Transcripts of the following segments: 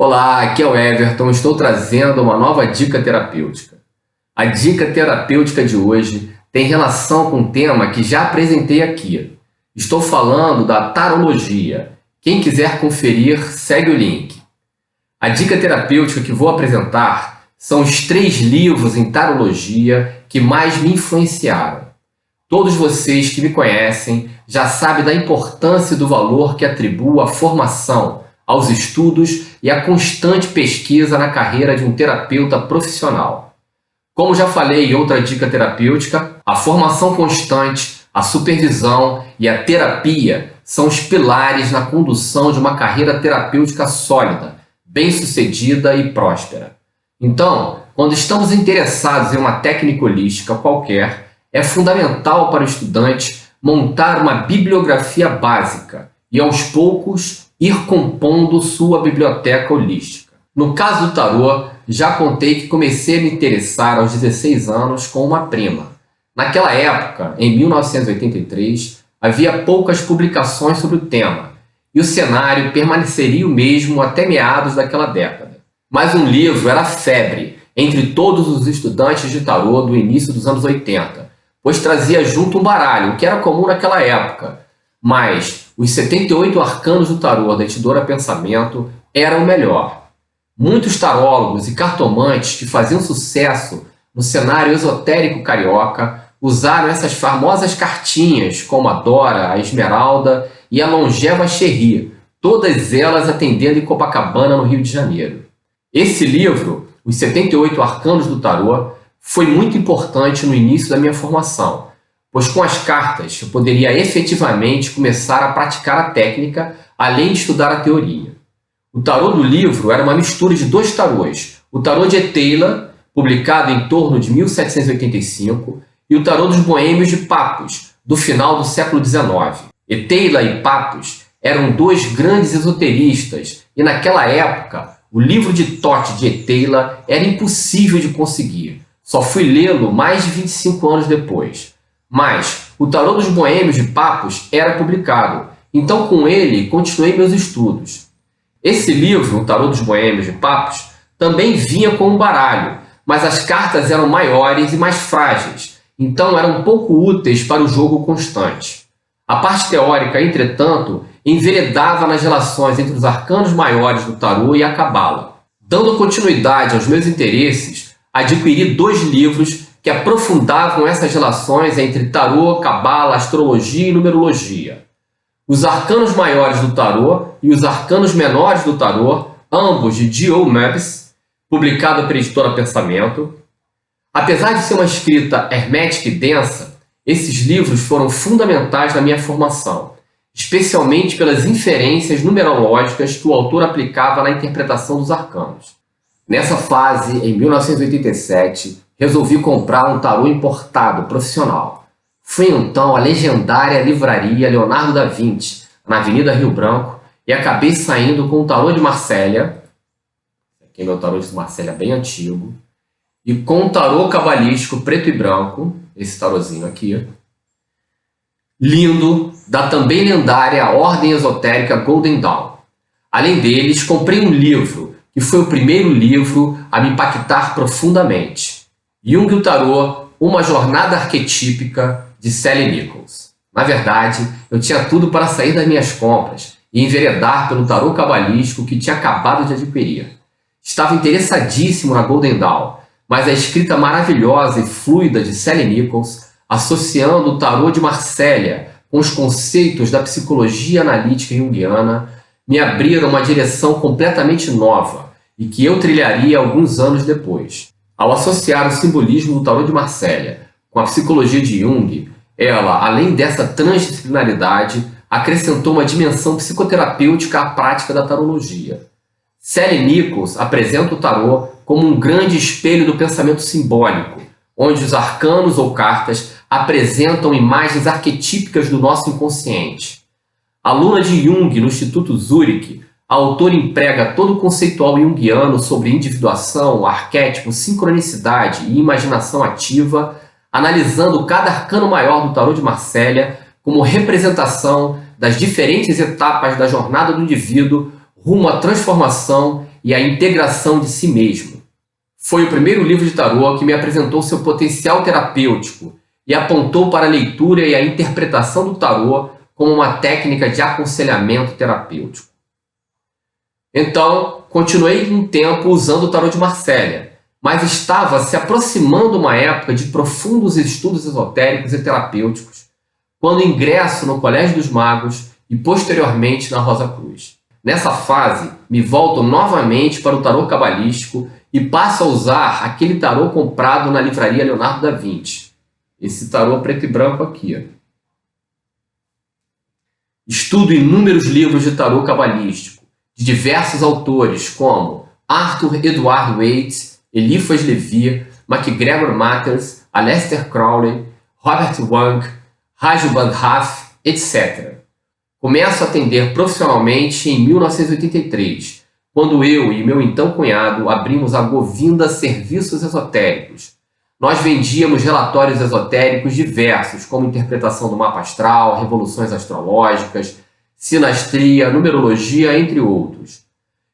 Olá, aqui é o Everton, estou trazendo uma nova dica terapêutica. A dica terapêutica de hoje tem relação com um tema que já apresentei aqui. Estou falando da tarologia. Quem quiser conferir, segue o link. A dica terapêutica que vou apresentar são os 3 livros em tarologia que mais me influenciaram. Todos vocês que me conhecem já sabem da importância e do valor que atribuo à formação, aos estudos e à constante pesquisa na carreira de um terapeuta profissional. Como já falei em outra dica terapêutica, a formação constante, a supervisão e a terapia são os pilares na condução de uma carreira terapêutica sólida, bem-sucedida e próspera. Então, quando estamos interessados em uma técnica holística qualquer, é fundamental para o estudante montar uma bibliografia básica e, aos poucos, ir compondo sua biblioteca holística. No caso do tarô, já contei que comecei a me interessar aos 16 anos com uma prima. Naquela época, em 1983, havia poucas publicações sobre o tema, e o cenário permaneceria o mesmo até meados daquela década. Mas um livro era febre entre todos os estudantes de tarô do início dos anos 80, pois trazia junto um baralho, o que era comum naquela época. Mas os 78 arcanos do tarô da editora Pensamento eram o melhor. Muitos tarólogos e cartomantes que faziam sucesso no cenário esotérico carioca usaram essas famosas cartinhas, como a Dora, a Esmeralda e a longeva Cherry, todas elas atendendo em Copacabana, no Rio de Janeiro. Esse livro, Os 78 Arcanos do Tarô, foi muito importante no início da minha formação, pois com as cartas eu poderia efetivamente começar a praticar a técnica, além de estudar a teoria. O tarô do livro era uma mistura de 2 tarôs, o tarô de Eteila, publicado em torno de 1785, e o tarô dos Boêmios de Papus, do final do século XIX. Eteila e Papus eram 2 grandes esoteristas, e naquela época o livro de Thoth de Eteila era impossível de conseguir. Só fui lê-lo mais de 25 anos depois. Mas o tarô dos Boêmios de Papus era publicado, então com ele continuei meus estudos. Esse livro, o Tarô dos Boêmios de Papus, também vinha com um baralho, mas as cartas eram maiores e mais frágeis, então eram pouco úteis para o jogo constante. A parte teórica, entretanto, enveredava nas relações entre os arcanos maiores do tarô e a cabala. Dando continuidade aos meus interesses, adquiri 2 livros que aprofundavam essas relações entre tarô, cabala, astrologia e numerologia. Os Arcanos Maiores do Tarô e os Arcanos Menores do Tarô, ambos de Dio Mabes, publicado pela editora Pensamento. Apesar de ser uma escrita hermética e densa, esses livros foram fundamentais na minha formação, especialmente pelas inferências numerológicas que o autor aplicava na interpretação dos arcanos. Nessa fase, em 1987, resolvi comprar um tarô importado, profissional. Fui então à legendária livraria Leonardo da Vinci, na Avenida Rio Branco, e acabei saindo com um tarô de Marsella, aqui é meu tarô de Marsella bem antigo, e com um tarô cabalístico preto e branco, esse tarozinho aqui, lindo, da também lendária Ordem Esotérica Golden Dawn. Além deles, comprei um livro, que foi o primeiro livro a me impactar profundamente. Jung e o Tarô, uma jornada arquetípica, de Sally Nichols. Na verdade, eu tinha tudo para sair das minhas compras e enveredar pelo tarô cabalístico que tinha acabado de adquirir. Estava interessadíssimo na Golden Dawn, mas a escrita maravilhosa e fluida de Sally Nichols, associando o tarô de Marsella com os conceitos da psicologia analítica junguiana, me abriram uma direção completamente nova e que eu trilharia alguns anos depois. Ao associar o simbolismo do tarô de Marsella com a psicologia de Jung, ela, além dessa transdisciplinaridade, acrescentou uma dimensão psicoterapêutica à prática da tarologia. Sally Nichols apresenta o tarô como um grande espelho do pensamento simbólico, onde os arcanos ou cartas apresentam imagens arquetípicas do nosso inconsciente. Aluna de Jung no Instituto Zurich, a autora emprega todo o conceitual junguiano sobre individuação, arquétipo, sincronicidade e imaginação ativa, analisando cada arcano maior do tarô de Marsella como representação das diferentes etapas da jornada do indivíduo rumo à transformação e a integração de si mesmo. Foi o primeiro livro de tarô que me apresentou seu potencial terapêutico e apontou para a leitura e a interpretação do tarô como uma técnica de aconselhamento terapêutico. Então, continuei um tempo usando o tarô de Marselha, mas estava se aproximando uma época de profundos estudos esotéricos e terapêuticos, quando ingresso no Colégio dos Magos e posteriormente na Rosa Cruz. Nessa fase, me volto novamente para o tarô cabalístico e passo a usar aquele tarô comprado na livraria Leonardo da Vinci. Esse tarô preto e branco aqui. Estudo inúmeros livros de tarô cabalístico, de diversos autores como Arthur Edward Waite, Eliphas Levi, MacGregor Matters, Aleister Crowley, Robert Wang, Raju Bandhaf, etc. Começo a atender profissionalmente em 1983, quando eu e meu então cunhado abrimos a Govinda Serviços Esotéricos. Nós vendíamos relatórios esotéricos diversos, como interpretação do mapa astral, revoluções astrológicas, sinastria, numerologia, entre outros.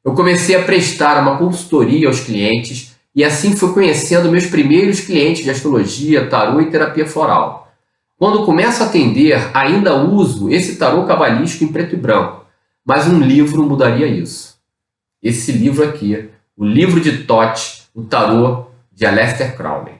Eu comecei a prestar uma consultoria aos clientes e assim fui conhecendo meus primeiros clientes de astrologia, tarô e terapia floral. Quando começo a atender, ainda uso esse tarô cabalístico em preto e branco, mas um livro mudaria isso. Esse livro aqui, o livro de Thoth, o tarô de Aleister Crowley.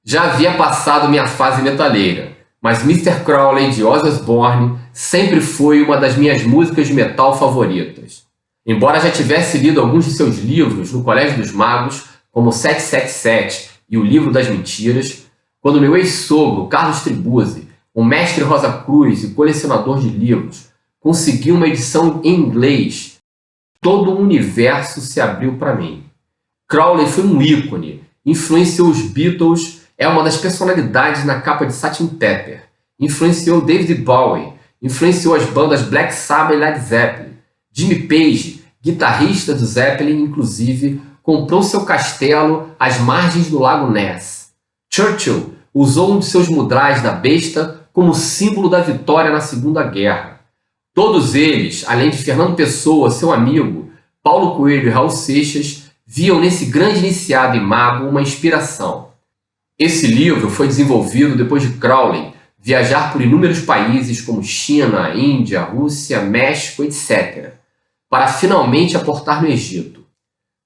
Já havia passado minha fase metaleira, mas Mr. Crowley de Ozzy Osbourne sempre foi uma das minhas músicas de metal favoritas. Embora já tivesse lido alguns de seus livros no Colégio dos Magos, como 777 e o Livro das Mentiras, quando meu ex-sogro, Carlos Tribuzzi, um mestre Rosa Cruz e colecionador de livros, conseguiu uma edição em inglês, todo o universo se abriu para mim. Crowley foi um ícone, influenciou os Beatles, é uma das personalidades na capa de Sgt. Pepper, influenciou David Bowie, influenciou as bandas Black Sabbath e Led Zeppelin. Jimmy Page, guitarrista do Zeppelin, inclusive, comprou seu castelo às margens do Lago Ness. Churchill usou um de seus mudrais da besta como símbolo da vitória na Segunda Guerra. Todos eles, além de Fernando Pessoa, seu amigo, Paulo Coelho e Raul Seixas, viam nesse grande iniciado e mago uma inspiração. Esse livro foi desenvolvido depois de Crowley viajar por inúmeros países como China, Índia, Rússia, México, etc., para finalmente aportar no Egito.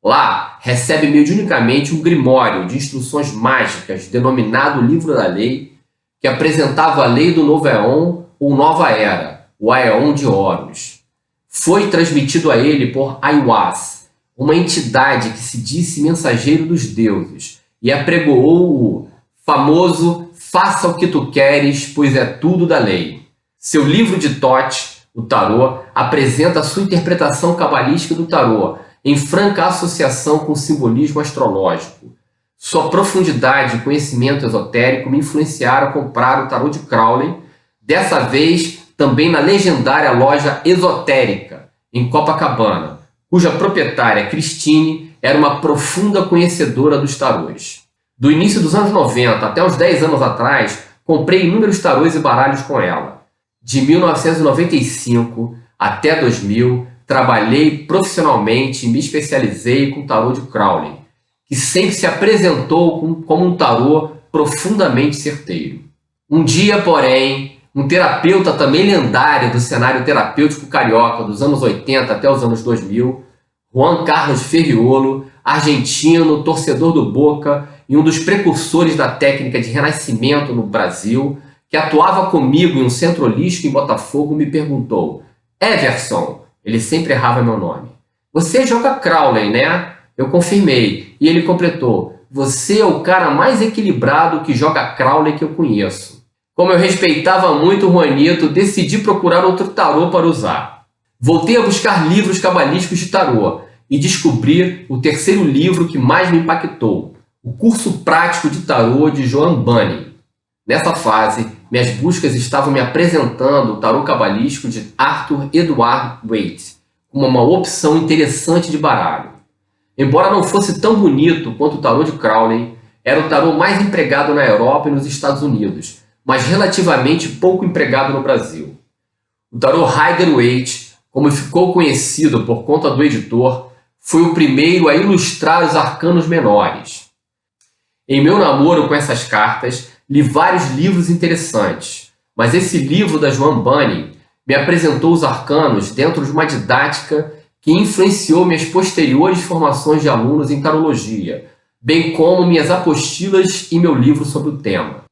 Lá, recebe mediunicamente um grimório de instruções mágicas denominado Livro da Lei, que apresentava a lei do novo Éon ou nova era, o Aeon de Horus. Foi transmitido a ele por Aiwass, uma entidade que se disse mensageiro dos deuses, e apregoou o famoso "Faça o que tu queres, pois é tudo da lei". Seu livro de Thoth, o tarô, apresenta a sua interpretação cabalística do tarô, em franca associação com o simbolismo astrológico. Sua profundidade e conhecimento esotérico me influenciaram a comprar o tarô de Crowley, dessa vez também na legendária loja Esotérica, em Copacabana, cuja proprietária, Christine, era uma profunda conhecedora dos tarôs. Do início dos anos 90 até uns 10 anos atrás, comprei inúmeros tarôs e baralhos com ela. De 1995 até 2000, trabalhei profissionalmente e me especializei com o tarô de Crowley, que sempre se apresentou como um tarô profundamente certeiro. Um dia, porém, um terapeuta também lendário do cenário terapêutico carioca dos anos 80 até os anos 2000, Juan Carlos Ferriolo, argentino, torcedor do Boca e um dos precursores da técnica de renascimento no Brasil, que atuava comigo em um centro holístico em Botafogo, me perguntou: "Everson", ele sempre errava meu nome, "você joga Crowley, né?" Eu confirmei, e ele completou: "Você é o cara mais equilibrado que joga Crowley que eu conheço." Como eu respeitava muito o Juanito, decidi procurar outro tarô para usar. Voltei a buscar livros cabalísticos de tarô e descobri o terceiro livro que mais me impactou, o Curso Prático de Tarô de Joan Bunny. Nessa fase, minhas buscas estavam me apresentando o tarô cabalístico de Arthur Edward Waite como uma opção interessante de baralho. Embora não fosse tão bonito quanto o tarô de Crowley, era o tarô mais empregado na Europa e nos Estados Unidos, mas relativamente pouco empregado no Brasil. O tarô Rider-Waite, como ficou conhecido por conta do editor, Foi o primeiro a ilustrar os arcanos menores. Em meu namoro com essas cartas, li vários livros interessantes, mas esse livro da Joan Bunny me apresentou os arcanos dentro de uma didática que influenciou minhas posteriores formações de alunos em tarologia, bem como minhas apostilas e meu livro sobre o tema.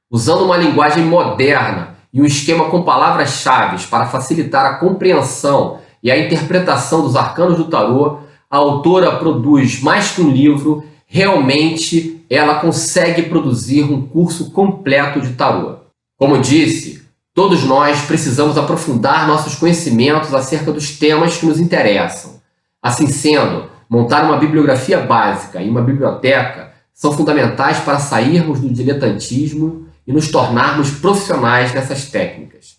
Usando uma linguagem moderna e um esquema com palavras-chave para facilitar a compreensão e a interpretação dos arcanos do tarô, a autora produz mais que um livro, realmente ela consegue produzir um curso completo de tarô. Como disse, todos nós precisamos aprofundar nossos conhecimentos acerca dos temas que nos interessam. Assim sendo, montar uma bibliografia básica e uma biblioteca são fundamentais para sairmos do diletantismo e nos tornarmos profissionais nessas técnicas.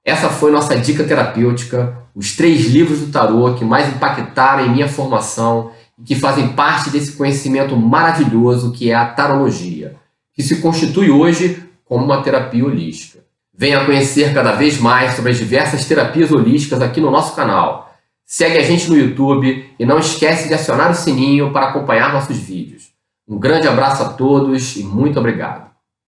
Essa foi nossa dica terapêutica, os 3 livros do tarô que mais impactaram em minha formação e que fazem parte desse conhecimento maravilhoso que é a tarologia, que se constitui hoje como uma terapia holística. Venha conhecer cada vez mais sobre as diversas terapias holísticas aqui no nosso canal. Segue a gente no YouTube e não esquece de acionar o sininho para acompanhar nossos vídeos. Um grande abraço a todos e muito obrigado.